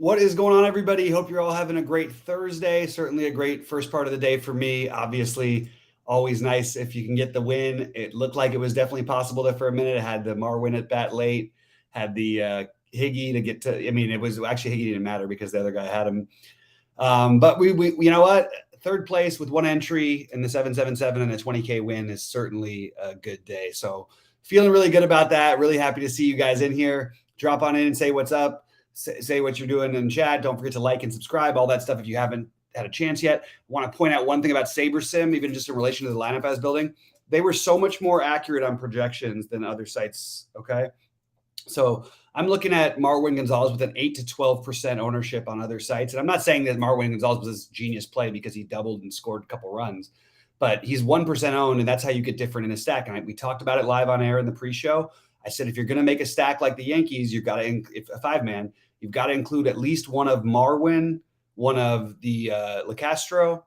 What is going on, everybody? Hope you're all having a great Thursday. Certainly a great first part of the day for me. Obviously, always nice if you can get the win. It looked like it was definitely possible there for a minute. It had the Marwin at bat late, had the Higgy to get to. I mean, it was actually Higgy didn't matter because the other guy had him. But we you know what? Third place with one entry in the 777 and a 20K win is certainly a good day. So feeling really good about that. Really happy to see you guys in here. Drop on in and say what's up. Say what you're doing in chat. Don't forget to like and subscribe, all that stuff if you haven't had a chance yet. I want to point out one thing about SaberSim, even just in relation to the lineup I was building. They were so much more accurate on projections than other sites, okay? So I'm looking at Marwin Gonzalez with an 8 to 12% ownership on other sites. And I'm not saying that Marwin Gonzalez was this genius play because he doubled and scored a couple runs, but he's 1% owned, and that's how you get different in a stack. And we talked about it live on air in the pre-show. I said, if you're going to make a stack like the Yankees, you've got to, if a 5-man, you've got to include at least one of Marwin, one of the LeCastro,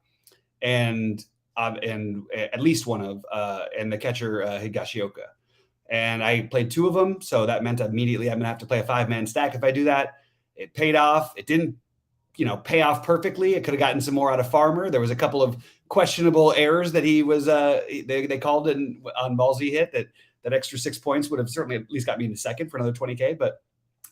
and at least one of and the catcher Higashioka. And I played two of them, so that meant immediately I'm going to have to play a 5-man stack if I do that. It paid off. It didn't, pay off perfectly. It could have gotten some more out of Farmer. There was a couple of questionable errors that he was they called on balls he hit that extra 6 points would have certainly at least got me into second for another 20K, but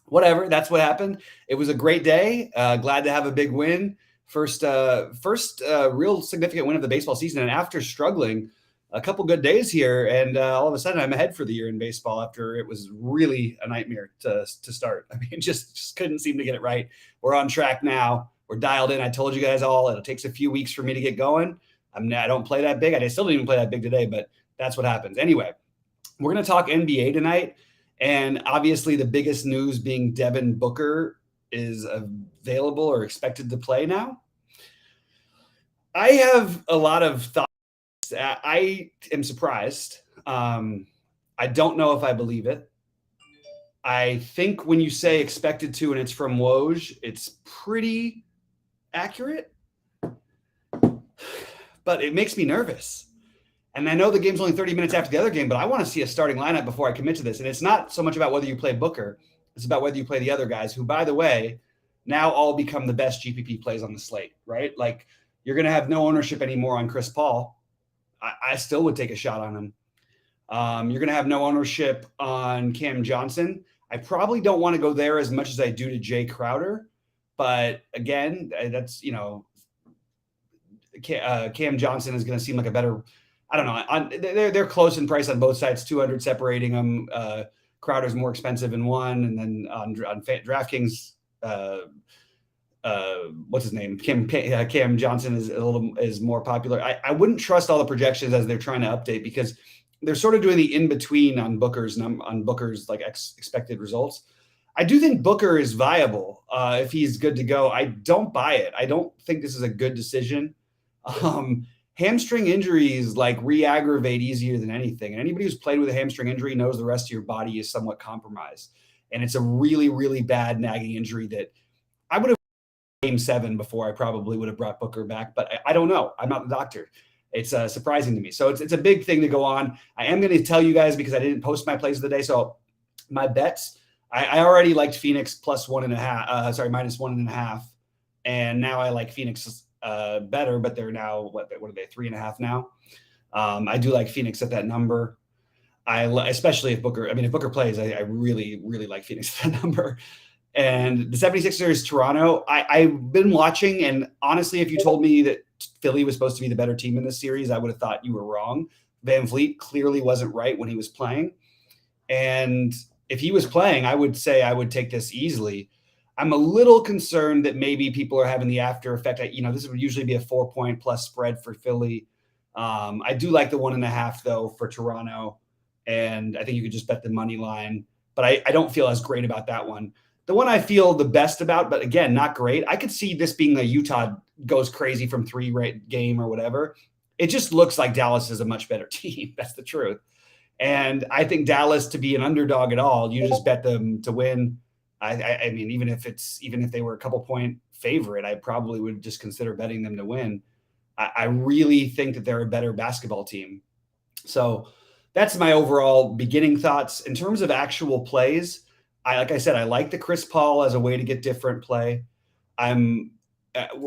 whatever. That's what happened. It was a great day. Glad to have a big win. First real significant win of the baseball season. And after struggling a couple good days here, and all of a sudden I'm ahead for the year in baseball after it was really a nightmare to start. I mean, just couldn't seem to get it right. We're on track now. We're dialed in. I told you guys all, it takes a few weeks for me to get going. I don't play that big. I still didn't even play that big today, but that's what happens. Anyway, we're going to talk NBA tonight. And obviously the biggest news being Devin Booker is available or expected to play now. I have a lot of thoughts. I am surprised. I don't know if I believe it. I think when you say expected to and it's from Woj, it's pretty accurate. But it makes me nervous. And I know the game's only 30 minutes after the other game, but I want to see a starting lineup before I commit to this. And it's not so much about whether you play Booker. It's about whether you play the other guys who, by the way, now all become the best GPP plays on the slate, right? Like, you're going to have no ownership anymore on Chris Paul. I still would take a shot on him. You're going to have no ownership on Cam Johnson. I probably don't want to go there as much as I do to Jay Crowder. But again, that's, Cam Johnson is going to seem like a better – I don't know. They're close in price on both sides, 200 separating them. Crowder's more expensive in one, and then on DraftKings, what's his name? Cam Johnson is more popular. I wouldn't trust all the projections as they're trying to update because they're sort of doing the in between on Booker's like expected results. I do think Booker is viable if he's good to go. I don't buy it. I don't think this is a good decision. Hamstring injuries like re-aggravate easier than anything. And anybody who's played with a hamstring injury knows the rest of your body is somewhat compromised. And it's a really, really bad nagging injury that I would have game 7 before I probably would have brought Booker back. But I don't know. I'm not the doctor. It's surprising to me. So it's a big thing to go on. I am going to tell you guys because I didn't post my plays of the day. So my bets, I already liked Phoenix plus minus 1.5. And now I like Phoenix better, but they're now what are they 3.5 now? I do like Phoenix at that number. Especially if Booker plays, I really, really like Phoenix at that number. And the 76ers, Toronto, I've been watching, and honestly, if you told me that Philly was supposed to be the better team in this series, I would have thought you were wrong. Van Vliet clearly wasn't right when he was playing. And if he was playing, I would say I would take this easily. I'm a little concerned that maybe people are having the after effect. This would usually be a 4-point plus spread for Philly. I do like the 1.5 though for Toronto, and I think you could just bet the money line. But I don't feel as great about that one. The one I feel the best about, but again, not great. I could see this being a Utah goes crazy from 3 game or whatever. It just looks like Dallas is a much better team. That's the truth. And I think Dallas to be an underdog at all, you just bet them to win. I mean, even if they were a couple point favorite, I probably would just consider betting them to win. I really think that they're a better basketball team. So that's my overall beginning thoughts. In terms of actual plays, like I said, I like the Chris Paul as a way to get different play.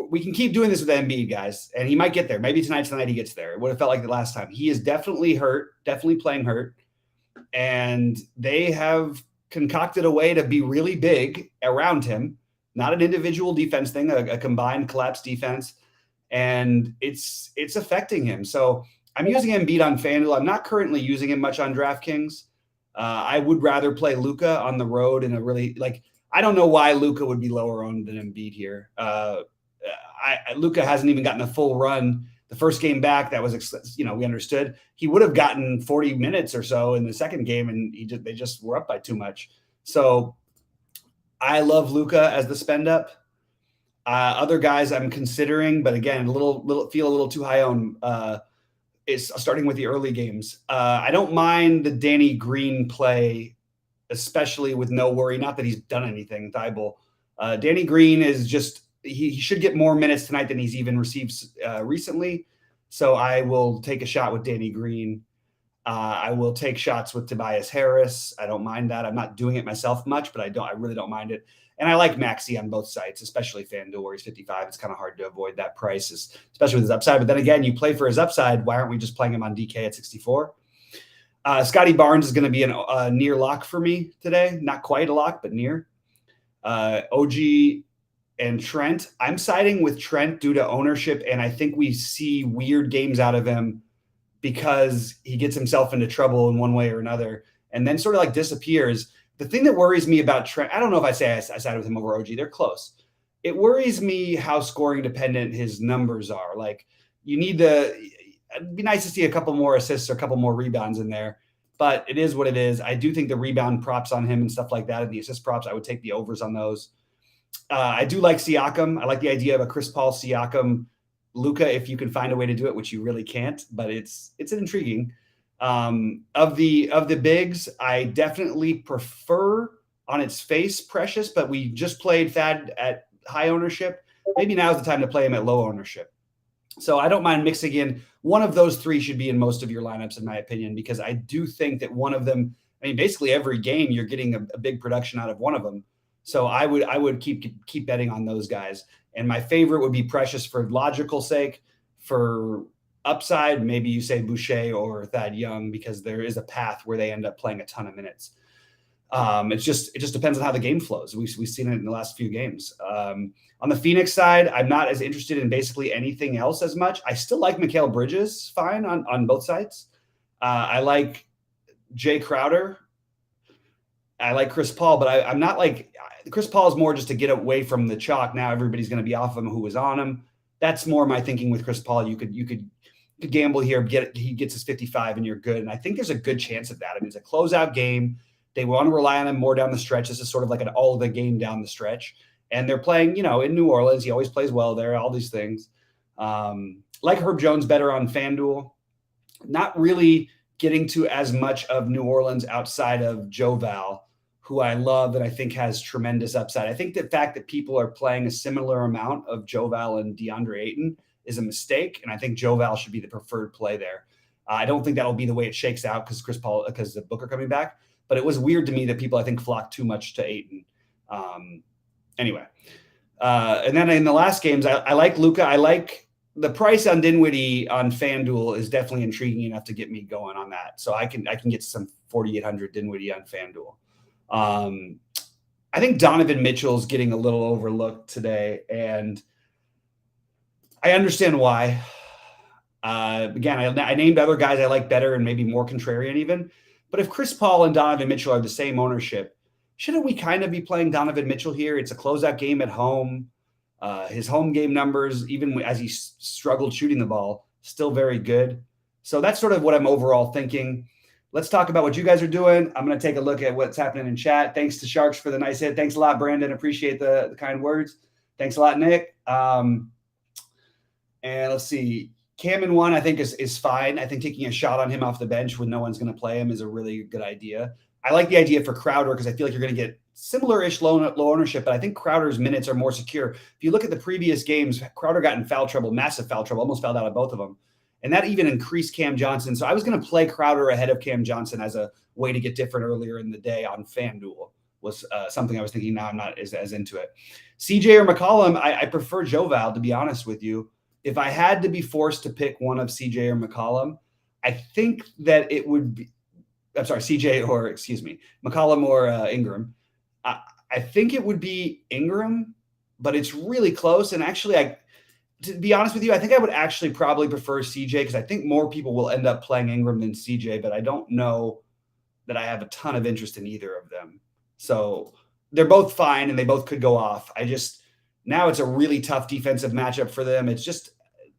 we can keep doing this with Embiid, guys, and he might get there. Maybe tonight's the night he gets there. It would have felt like the last time. He is definitely hurt, definitely playing hurt, and they have concocted a way to be really big around him. Not an individual defense thing, a combined collapse defense, and it's affecting him. So I'm using Embiid on FanDuel. I'm not currently using him much on DraftKings. I would rather play Luka on the road in a really I don't know why Luka would be lower owned than Embiid here. Luka hasn't even gotten a full run. The first game back, that was, we understood he would have gotten 40 minutes or so in the second game, and they just were up by too much. So I love Luka as the spend up. Other guys I'm considering, but again, feel a little too high on. Is starting with the early games. I don't mind the Danny Green play, especially with no worry. Not that he's done anything, Thibault. Danny Green is just, he should get more minutes tonight than he's even received recently. So I will take a shot with Danny Green. I will take shots with Tobias Harris. I don't mind that. I'm not doing it myself much, but I really don't mind it. And I like Maxey on both sites, especially FanDuel where he's 55. It's kind of hard to avoid that price, especially with his upside. But then again, you play for his upside. Why aren't we just playing him on DK at 64? Scottie Barnes is going to be a near lock for me today. Not quite a lock, but near. OG and Trent. I'm siding with Trent due to ownership, and I think we see weird games out of him because he gets himself into trouble in one way or another and then sort of disappears. The thing that worries me about Trent, I don't know if I say I side with him over OG. They're close. It worries me how scoring dependent his numbers are. It'd be nice to see a couple more assists or a couple more rebounds in there, but it is what it is. I do think the rebound props on him and stuff like that, and the assist props, I would take the overs on those. I do like Siakam. I like the idea of a Chris Paul, Siakam, Luka, if you can find a way to do it, which you really can't, but it's an intriguing. Of the bigs, I definitely prefer on its face Precious, but we just played Thad at high ownership. Maybe now is the time to play him at low ownership. So I don't mind mixing in. One of those three should be in most of your lineups, in my opinion, because I do think that one of them, basically every game you're getting a big production out of one of them. So I would keep betting on those guys. And my favorite would be Precious for logical sake. For upside, maybe you say Boucher or Thad Young, because there is a path where they end up playing a ton of minutes. It just depends on how the game flows. We've seen it in the last few games. On the Phoenix side, I'm not as interested in basically anything else as much. I still like Mikal Bridges fine on both sides. I like Jay Crowder. I like Chris Paul, but I'm not Chris Paul is more just to get away from the chalk. Now everybody's going to be off him who was on him. That's more my thinking with Chris Paul. You could gamble here, he gets his 55 and you're good. And I think there's a good chance of that. It's a closeout game. They want to rely on him more down the stretch. This is sort of like an all of the game down the stretch. And they're playing, in New Orleans. He always plays well there, all these things. Like Herb Jones better on FanDuel. Not really getting to as much of New Orleans outside of Joe Val, who I love and I think has tremendous upside. I think the fact that people are playing a similar amount of Joe Val and DeAndre Ayton is a mistake. And I think Joe Val should be the preferred play there. I don't think that'll be the way it shakes out because the Booker coming back. But it was weird to me that people, I think, flocked too much to Ayton. Anyway. And then in the last games, I like Luka. I like the price on Dinwiddie on FanDuel is definitely intriguing enough to get me going on that. So I can get some 4,800 Dinwiddie on FanDuel. I think Donovan Mitchell's getting a little overlooked today, and I understand why. Again, I named other guys I like better and maybe more contrarian even. But if Chris Paul and Donovan Mitchell are the same ownership, shouldn't we kind of be playing Donovan Mitchell here? It's a closeout game at home. His home game numbers, even as he struggled shooting the ball, still very good. So that's sort of what I'm overall thinking. Let's talk about what you guys are doing. I'm going to take a look at what's happening in chat. Thanks to Sharks for the nice hit. Thanks a lot, Brandon. Appreciate the kind words. Thanks a lot, Nick. And let's see. Cam in one, I think, is fine. I think taking a shot on him off the bench when no one's going to play him is a really good idea. I like the idea for Crowder because I feel like you're going to get similar-ish low ownership, but I think Crowder's minutes are more secure. If you look at the previous games, Crowder got in foul trouble, massive foul trouble, almost fouled out of both of them. And that even increased Cam Johnson. So I was going to play Crowder ahead of Cam Johnson as a way to get different earlier in the day on FanDuel was something I was thinking. Now I'm not as into it. CJ or McCollum, I prefer Joval, to be honest with you. If I had to be forced to pick one of CJ or McCollum, I think that it would be, I'm sorry, CJ or, excuse me, McCollum or Ingram. I think it would be Ingram, but it's really close. And actually, to be honest with you, I think I would actually probably prefer CJ because I think more people will end up playing Ingram than CJ, but I don't know that I have a ton of interest in either of them. So they're both fine and they both could go off. Now it's a really tough defensive matchup for them. It's just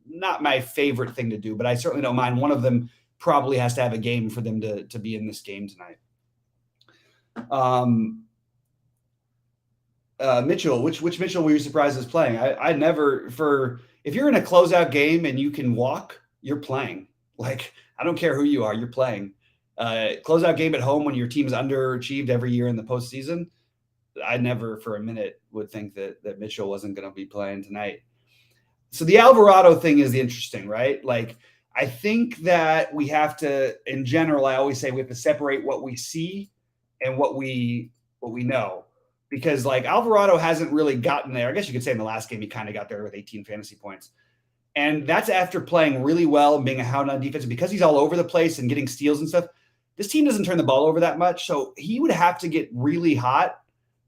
not my favorite thing to do, but I certainly don't mind. One of them probably has to have a game for them to be in this game tonight. Mitchell, which Mitchell were you surprised is playing? I never, if you're in a closeout game and you can walk, you're playing. Like, I don't care who you are, you're playing. Closeout game at home when your team's underachieved every year in the postseason. I never for a minute would think that Mitchell wasn't going to be playing tonight. So the Alvarado thing is interesting, right? Like, I think that we have to, in general, I always say we have to separate what we see and what we know. Because like Alvarado hasn't really gotten there. I guess you could say in the last game, he kind of got there with 18 fantasy points. And that's after playing really well and being a hound on defense. And because he's all over the place and getting steals and stuff, this team doesn't turn the ball over that much. So he would have to get really hot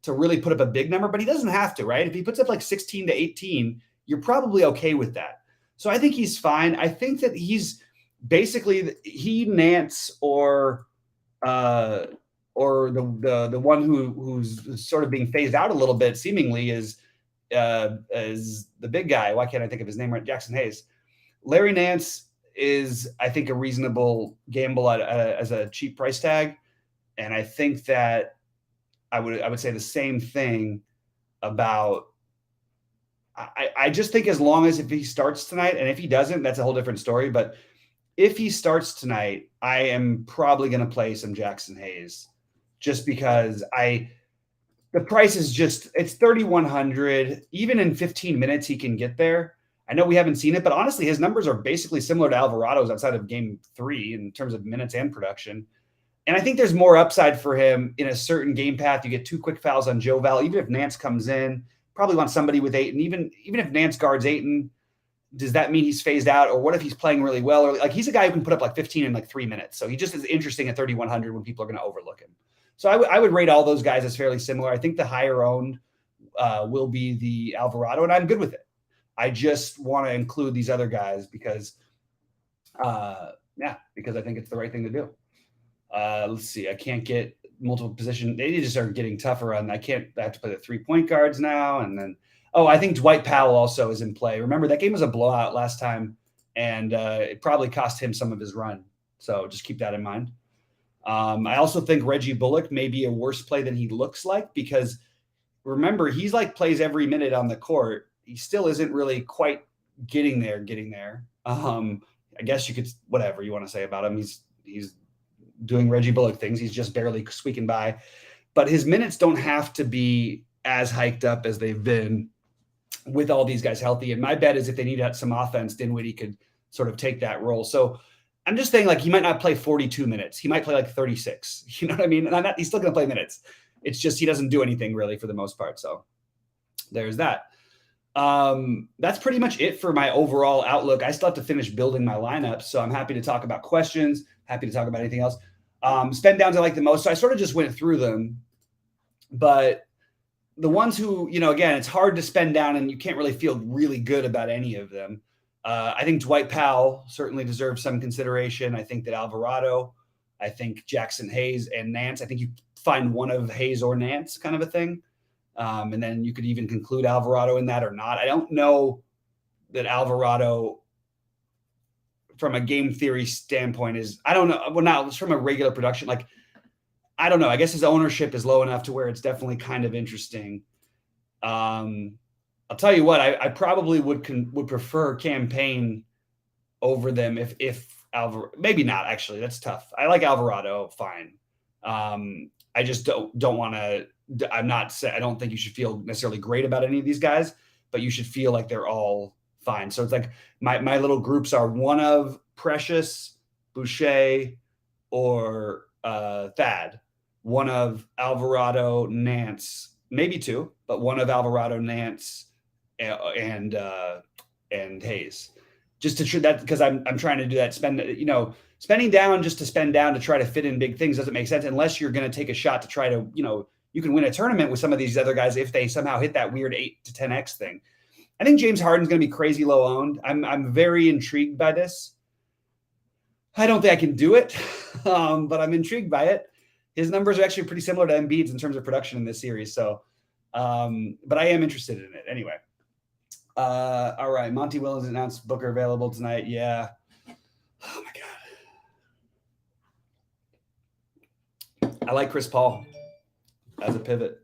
to really put up a big number, but he doesn't have to, right? If he puts up like 16 to 18, you're probably okay with that. So I think he's fine. I think that he's basically Nance or the one who's sort of being phased out a little bit, seemingly, is the big guy. Why can't I think of his name right? Jackson Hayes. Larry Nance is, I think, a reasonable gamble as a cheap price tag, and I think that I would say the same thing about. I just think as long as if he starts tonight, and if he doesn't, that's a whole different story. But if he starts tonight, I am probably going to play some Jackson Hayes. Just because the price is it's 3,100. Even in 15 minutes, he can get there. I know we haven't seen it, but honestly, his numbers are basically similar to Alvarado's outside of game 3 in terms of minutes and production. And I think there's more upside for him in a certain game path. You get 2 quick fouls on Joval. Even if Nance comes in, probably want somebody with Ayton. Even if Nance guards Ayton, does that mean he's phased out? Or what if he's playing really well? Or like he's a guy who can put up like 15 in like 3 minutes. So he just is interesting at 3,100 when people are going to overlook him. So I would rate all those guys as fairly similar. I think the higher owned will be the Alvarado, and I'm good with it. I just want to include these other guys because I think it's the right thing to do. Let's see. I can't get multiple position. They just are getting tougher on. I have to play the 3-point guards now. And then, I think Dwight Powell also is in play. Remember, that game was a blowout last time, and it probably cost him some of his run. So just keep that in mind. I also think Reggie Bullock may be a worse play than he looks like because remember, he's like plays every minute on the court. He still isn't really quite getting there. I guess you could, whatever you want to say about him. He's doing Reggie Bullock things. He's just barely squeaking by, but his minutes don't have to be as hiked up as they've been with all these guys healthy. And my bet is if they need some offense, Dinwiddie could sort of take that role. So I'm just saying, like, he might not play 42 minutes. He might play like 36. You know what I mean? And he's still going to play minutes. It's just he doesn't do anything really for the most part. So there's that. That's pretty much it for my overall outlook. I still have to finish building my lineup, so I'm happy to talk about questions, happy to talk about anything else. Spend downs I like the most. So I sort of just went through them, but the ones who, again, it's hard to spend down and you can't really feel really good about any of them. I think Dwight Powell certainly deserves some consideration. I think that Alvarado, I think Jackson Hayes and Nance, I think you find one of Hayes or Nance kind of a thing. And then you could even conclude Alvarado in that or not. I don't know that Alvarado from a game theory standpoint I don't know. Well, now it's from a regular production. Like, I don't know. I guess his ownership is low enough to where it's definitely kind of interesting. I'll tell you what, I probably would prefer Campaign over them if Alvarado, maybe not actually. That's tough. I like Alvarado fine. I just don't want to. I don't think you should feel necessarily great about any of these guys, but you should feel like they're all fine. So it's like my little groups are one of Precious, Boucher, or Thad. one of Alvarado, Nance, maybe two, but one of Alvarado, Nance, and Hayes. Just to that, because I'm trying to do that. Spending down just to spend down to try to fit in big things doesn't make sense unless you're going to take a shot to try to, you can win a tournament with some of these other guys if they somehow hit that weird 8 to 10x thing. I think James Harden's going to be crazy low owned. I'm very intrigued by this. I don't think I can do it, but I'm intrigued by it. His numbers are actually pretty similar to Embiid's in terms of production in this series. So, but I am interested in it anyway. All right. Monty Williams announced Booker available tonight. Yeah. Oh my God. I like Chris Paul as a pivot.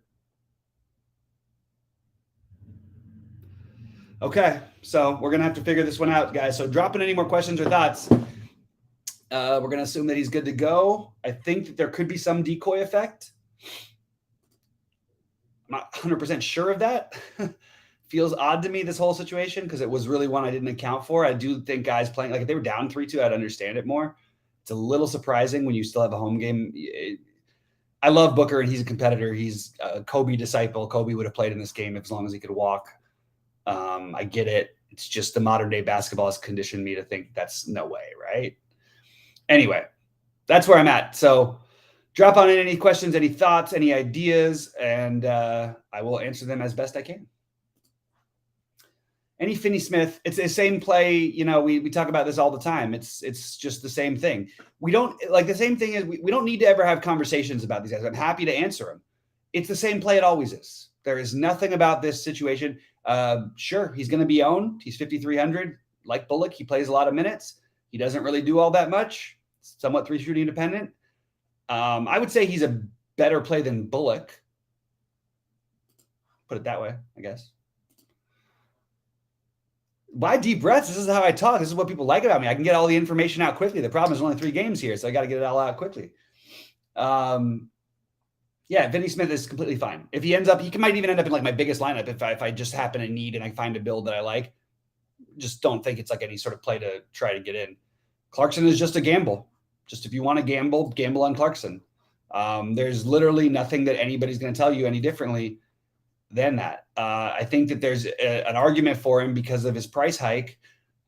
Okay. So we're going to have to figure this one out, guys. So drop in any more questions or thoughts. We're going to assume that he's good to go. I think that there could be some decoy effect. I'm not 100% sure of that. Feels odd to me, this whole situation, because it was really one I didn't account for. I do think guys playing, like if they were down 3-2, I'd understand it more. It's a little surprising when you still have a home game. I love Booker, and he's a competitor. He's a Kobe disciple. Kobe would have played in this game as long as he could walk. I get it. It's just the modern day basketball has conditioned me to think that's no way, right? Anyway, that's where I'm at. So drop on in any questions, any thoughts, any ideas, and I will answer them as best I can. Any Finney Smith, it's the same play. We talk about this all the time. It's just the same thing. We don't like the same thing is we don't need to ever have conversations about these guys. I'm happy to answer them. It's the same play it always is. There is nothing about this situation. Sure, he's going to be owned. He's 5,300. Like Bullock, he plays a lot of minutes. He doesn't really do all that much. Somewhat 3-shooting independent. I would say he's a better play than Bullock. Put it that way, I guess. Why deep breaths? This is how I talk. This is what people like about me. I can get all the information out quickly. The problem is only 3 games here, so I got to get it all out quickly. Yeah, Vinny Smith is completely fine. If he might even end up in like my biggest lineup if I just happen to need and I find a build that I like. Just don't think it's like any sort of play to try to get in. Clarkson is just a gamble. Just if you want to gamble on Clarkson. There's literally nothing that anybody's going to tell you any differently than that. I think that there's an argument for him because of his price hike.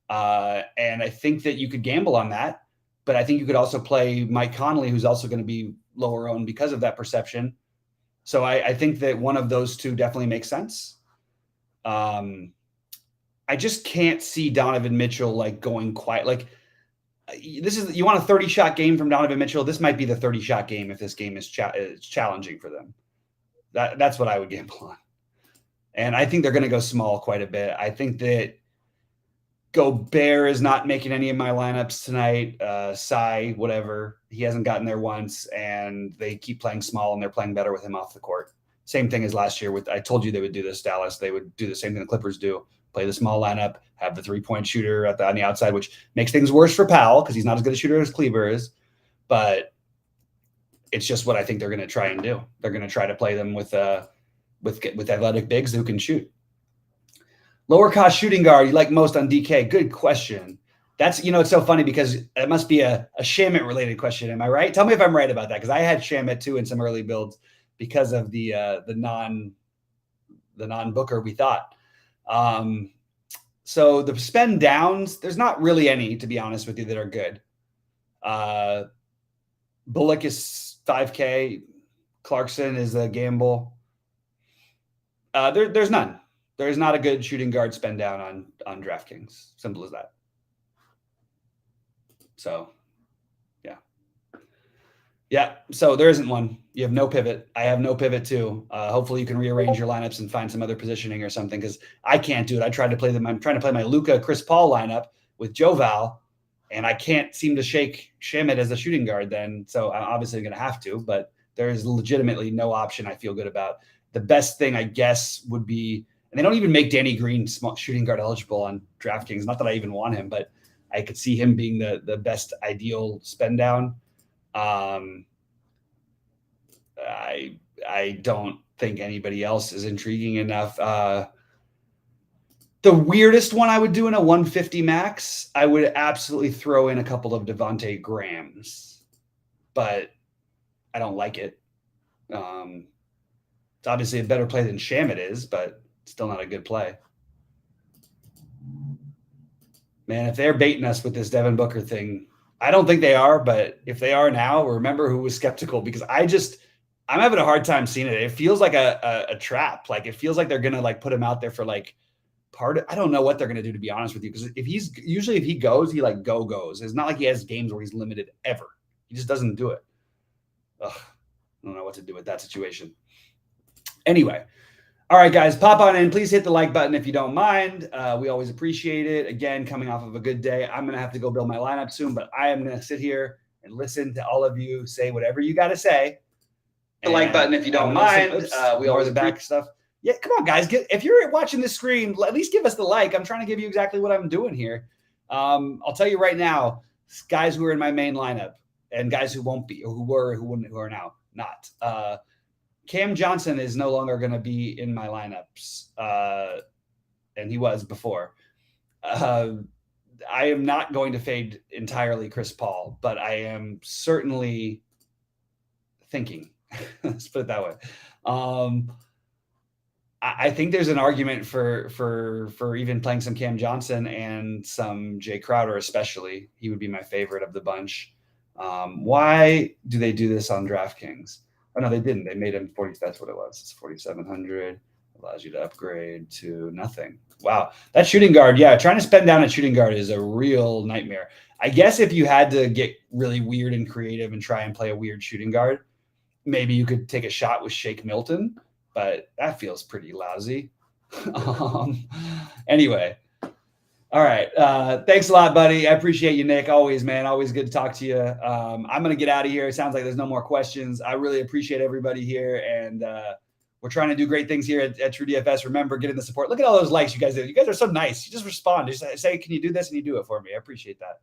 And I think that you could gamble on that, but I think you could also play Mike Conley, who's also going to be lower owned because of that perception. So I think that one of those two definitely makes sense. I just can't see Donovan Mitchell like going quiet. Like you want a 30-shot game from Donovan Mitchell. This might be the 30-shot game if this game is challenging for them. That's what I would gamble on. And I think they're going to go small quite a bit. I think that Gobert is not making any of my lineups tonight. Sai, whatever. He hasn't gotten there once, and they keep playing small, and they're playing better with him off the court. Same thing as last year. I told you they would do this, Dallas. They would do the same thing the Clippers do. Play the small lineup, have the 3-point shooter on the outside, which makes things worse for Powell because he's not as good a shooter as Kleber is. But it's just what I think they're going to try and do. They're going to try to play them with athletic bigs who can shoot. Lower cost shooting guard you like most on DK? Good question. That's, it's so funny because it must be a Shamit related question. Am I right? Tell me if I'm right about that, because I had Shamit too in some early builds because of the non-Booker we thought. So the spend downs, there's not really any, to be honest with you, that are good. Bullock is 5K. Clarkson is a gamble. There's none. There's not a good shooting guard spend down on DraftKings. Simple as that. So, yeah. Yeah, so there isn't one. You have no pivot. I have no pivot too. Hopefully you can rearrange your lineups and find some other positioning or something, because I can't do it. I tried to play them. I'm trying to play my Luka Chris Paul lineup with Joe Val, and I can't seem to shake Shamit as a shooting guard then. So I'm obviously going to have to, but there is legitimately no option I feel good about. The best thing, I guess, would be, and they don't even make Danny Green shooting guard eligible on DraftKings. Not that I even want him, but I could see him being the best ideal spend down. I don't think anybody else is intriguing enough. The weirdest one I would do in a 150 max, I would absolutely throw in a couple of Devontae Grahams, but I don't like it. It's obviously a better play than Shamit is, but still not a good play. Man, if they're baiting us with this Devin Booker thing, I don't think they are, but if they are now, remember who was skeptical, because I'm having a hard time seeing it. It feels like a trap. Like, it feels like they're gonna like put him out there for like I don't know what they're gonna do, to be honest with you, because if he goes, he like goes. It's not like he has games where he's limited ever. He just doesn't do it. Ugh, I don't know what to do with that situation. Anyway, all right, guys, pop on in. Please hit the like button if you don't mind. We always appreciate it. Again, coming off of a good day, I'm going to have to go build my lineup soon, but I am going to sit here and listen to all of you say whatever you got to say. The like button if you don't mind. We always the back stuff. Yeah, come on, guys. If you're watching this screen, at least give us the like. I'm trying to give you exactly what I'm doing here. I'll tell you right now, guys who are in my main lineup and guys who won't be, or who are now not. Cam Johnson is no longer going to be in my lineups, and he was before. I am not going to fade entirely Chris Paul, but I am certainly thinking. Let's put it that way. I think there's an argument for even playing some Cam Johnson and some Jay Crowder, especially. He would be my favorite of the bunch. Why do they do this on DraftKings? Oh, no, they didn't. They made him 40. That's what it was. It's 4,700. Allows you to upgrade to nothing. Wow. That shooting guard. Yeah. Trying to spend down a shooting guard is a real nightmare. I guess if you had to get really weird and creative and try and play a weird shooting guard, maybe you could take a shot with Shake Milton, but that feels pretty lousy. Anyway. All right. Thanks a lot, buddy. I appreciate you, Nick. Always, man. Always good to talk to you. I'm going to get out of here. It sounds like there's no more questions. I really appreciate everybody here. And we're trying to do great things here at True DFS. Remember, getting the support. Look at all those likes you guys do. You guys are so nice. You just respond. Just say, can you do this? And you do it for me. I appreciate that.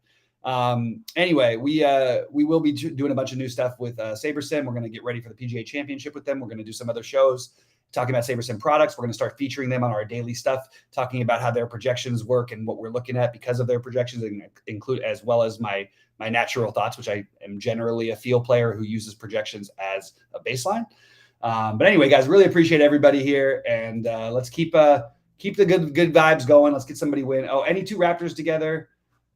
Anyway, we will be doing a bunch of new stuff with SaberSim. We're going to get ready for the PGA Championship with them. We're going to do some other shows talking about SaberSim products. We're going to start featuring them on our daily stuff, talking about how their projections work and what we're looking at because of their projections, and include as well as my natural thoughts, which I am generally a field player who uses projections as a baseline. But anyway, guys, really appreciate everybody here, and let's keep the good vibes going. Let's get somebody win. Oh, any two Raptors together?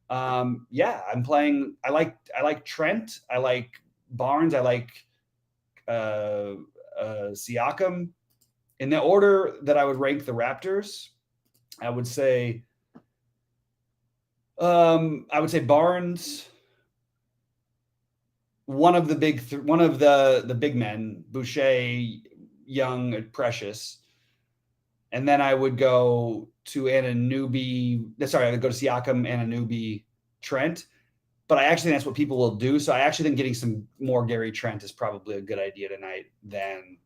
Yeah, I'm playing. I like Trent. I like Barnes. I like Siakam. In the order that I would rank the Raptors, I would say Barnes, one of the big men, Boucher, Young, Precious, and then I would go to Anunoby. Sorry, I would go to Siakam, Anunoby, Trent. But I actually think that's what people will do. So I actually think getting some more Gary Trent is probably a good idea tonight. Then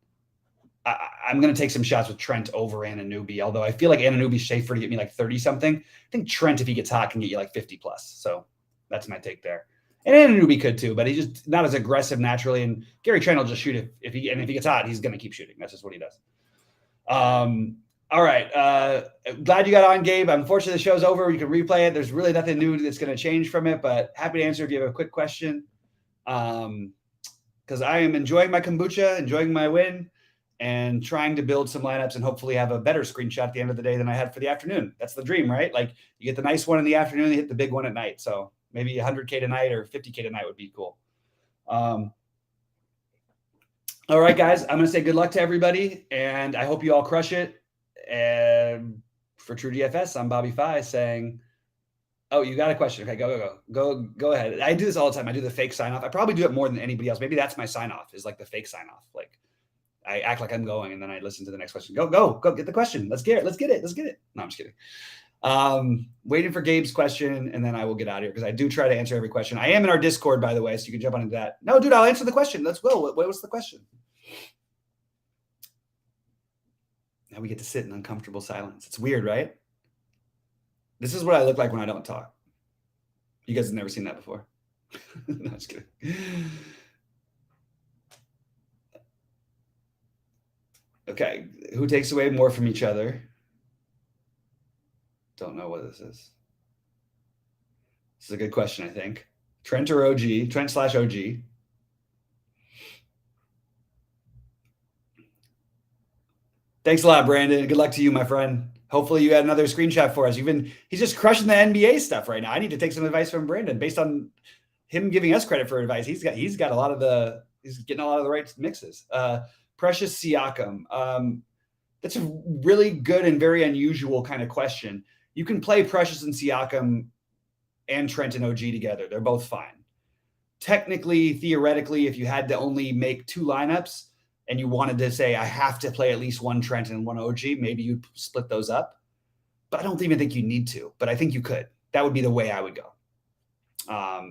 I'm going to take some shots with Trent over Anunoby, although I feel like Anunoby's safer to get me like 30 something. I think Trent, if he gets hot, can get you like 50 plus. So that's my take there. And Anunoby could too, but he's just not as aggressive naturally. And Gary Trent will just shoot if he gets hot, he's going to keep shooting. That's just what he does. All right. Glad you got on, Gabe. Unfortunately, the show's over. You can replay it. There's really nothing new that's going to change from it, but happy to answer if you have a quick question. Because I am enjoying my kombucha, enjoying my win, and trying to build some lineups and hopefully have a better screenshot at the end of the day than I had for the afternoon. That's the dream, right? Like, you get the nice one in the afternoon, you hit the big one at night. So maybe 100K tonight or 50K tonight would be cool. All right, guys, I'm going to say good luck to everybody, and I hope you all crush it. And for True DFS, I'm Bobby Fi saying, oh, you got a question. Okay, go ahead. I do this all the time. I do the fake sign off. I probably do it more than anybody else. Maybe that's my sign off, is like the fake sign off. Like, I act like I'm going, and then I listen to the next question. Go, get the question. Let's get it. No, I'm just kidding. Waiting for Gabe's question, and then I will get out of here because I do try to answer every question. I am in our Discord, by the way, so you can jump onto that. No, dude, I'll answer the question. Let's go. What was the question? Now we get to sit in uncomfortable silence. It's weird, right? This is what I look like when I don't talk. You guys have never seen that before. No, just kidding. Okay, who takes away more from each other? Don't know what this is. This is a good question, I think. Trent or OG? Trent/OG. Thanks a lot, Brandon. Good luck to you, my friend. Hopefully you had another screenshot for us. He's just crushing the NBA stuff right now. I need to take some advice from Brandon based on him giving us credit for advice. He's getting a lot of the right mixes. Precious Siakam. That's a really good and very unusual kind of question. You can play Precious and Siakam and Trent and OG together. They're both fine. Technically, theoretically, if you had to only make 2 lineups and you wanted to say, I have to play at least one Trent and one OG, maybe you'd split those up. But I don't even think you need to. But I think you could. That would be the way I would go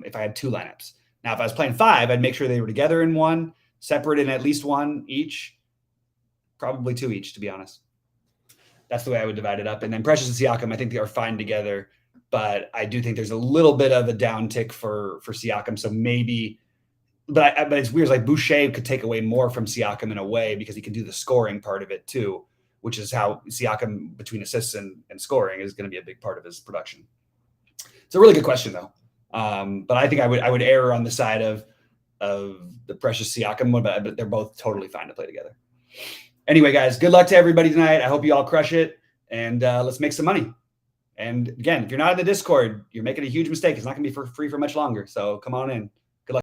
if I had 2 lineups. Now, if I was playing 5, I'd make sure they were together in one, separate in at least one each, probably 2 each, to be honest. That's the way I would divide it up. And then Precious and Siakam, I think they are fine together. But I do think there's a little bit of a downtick for Siakam. So maybe, but it's weird. Like Boucher could take away more from Siakam in a way because he can do the scoring part of it too, which is how Siakam between assists and scoring is going to be a big part of his production. It's a really good question though. But I think I would err on the side of the Precious Siakam one, but they're both totally fine to play together. Anyway, guys, good luck to everybody tonight. I hope you all crush it, and let's make some money. And again, if you're not in the Discord, you're making a huge mistake. It's not going to be for free for much longer. So come on in.